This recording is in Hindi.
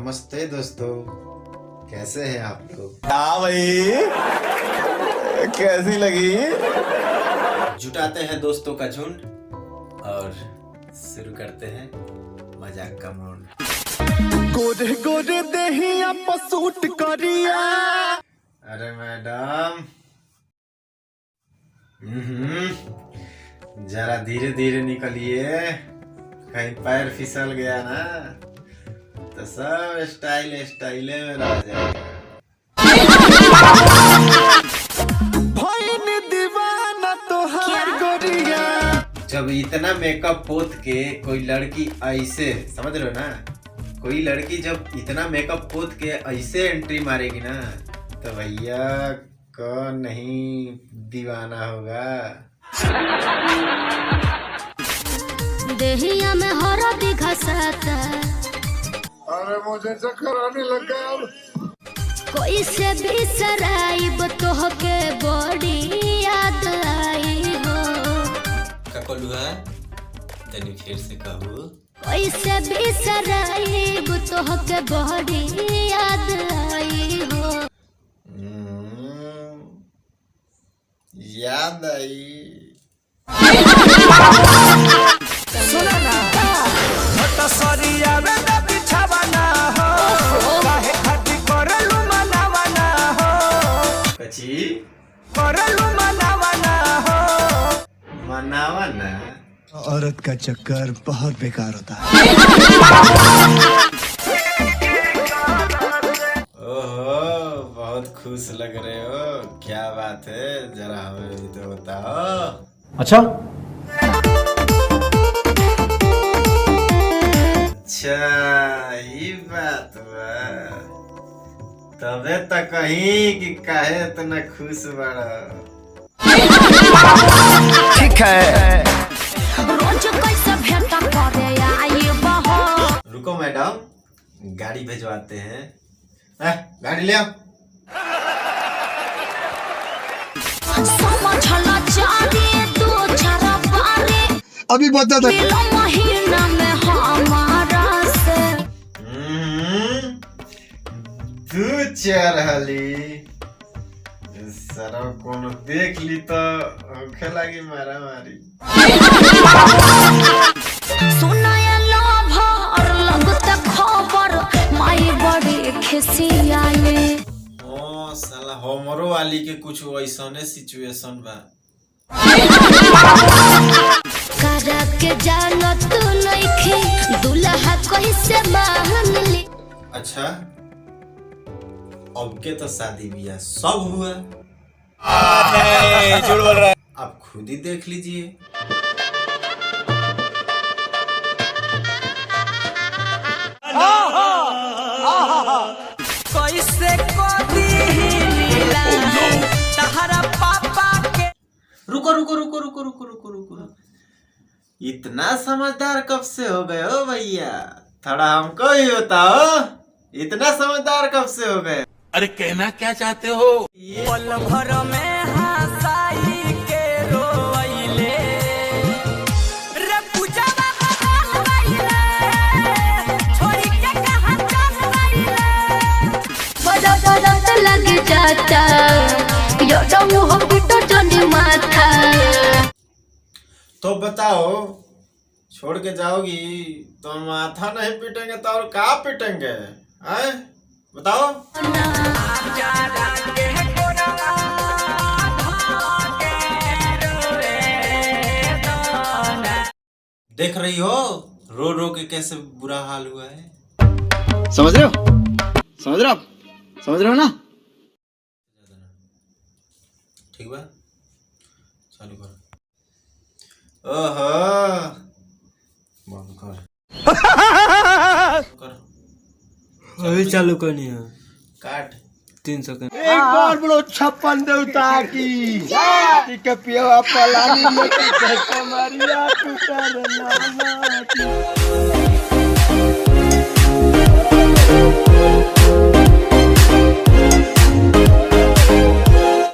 नमस्ते दोस्तों, कैसे हैं आप लोग? हाँ भाई, कैसी लगी? जुटाते हैं दोस्तों का झुंड और शुरू करते हैं मजाक का मूड। गोरे गोरे देहिया पसूट करिया। अरे मैडम, जरा धीरे धीरे निकलिए, कहीं पैर फिसल गया ना तो सब स्टाइले में रह जाएगा। दीवाना तोहार गोरिया। जब इतना मेकअप पोत के कोई लड़की ऐसे, समझ रहे हो ना, कोई लड़की जब इतना मेकअप पोत के ऐसे एंट्री मारेगी ना तो भैया कौन नहीं दीवाना होगा। देहिया में हरदी घसाता, अरे मुझे चक्कर आने लगा अब। कोई से भी सराइब तोहके बड़ी याद आई हो। ककोलुआ तनी फिर से कहू। कोई से भी सराइब तोहके बड़ी याद आई हो। याद आई। सुना ना, हट सरिया में न बिछावना हो, काहे खाती करलू मनावना हो, कची करलू मनावना हो। मनावना? औरत का चक्कर बहुत बेकार होता है। ओहो, बहुत खुश लग रहे हो, क्या बात है, जरा हमें भी तो बताओ। अच्छा ये बात बा, तबे तो कहीं कि काहे इतना खुश बड़ा। ठीक है। रोज कैसे भेंट करे आई बहो। रुको मैडम, गाड़ी भेजवाते हैं। गाड़ी ले आओ। समझला चाहे दो चार बारे, अभी बता दे। महीना में हमारा से दू चार हाली सारा कोनो देख ली तो होखे लगी मारा मारी। सुनाया लाभ और लगता खबर, माई बड़ी खिसियाए। ओ साला हमरो वाली के कुछ ऐसने सिचुएशन बा। करा के जानो तू नइखे, दुल्हा कैसे मान ली। अच्छा, अब के तो शादी बियाह सब हुआ, झूठ बोल रहा है। आप खुद ही देख लीजिए। कैसे कोदी लीला तहरा पापा के। रुको रुको रुको रुको रुको रुको रुको, इतना समझदार कब से हो गए हो भैया? थोड़ा हमको ही बताओ, इतना समझदार कब से हो गए? अरे कहना क्या चाहते हो? पल भर में हंसाई के रोइले रे पूजावा बदल गइले, छोड़ी के कहां चल गइले। बड़ा दर्द लग जाता, यो मुंह पिटो जनी माथा। तो बताओ, छोड़ के जाओगी तो माथा नहीं पीटेंगे तो और क्या पीटेंगे? हैं? बताओ। देख रही हो रो रो के कैसे बुरा हाल हुआ है। समझ रहे हो? समझ रहे हो? समझ रहे हो ना? ठीक बा, चालू करो। ओहो, बंद कर। अभी चालू करनी है। काट। 3 सेकंड। एक बार बोलो 56 देवता की के पिया पलानी में के मारिया तू कर नाना की।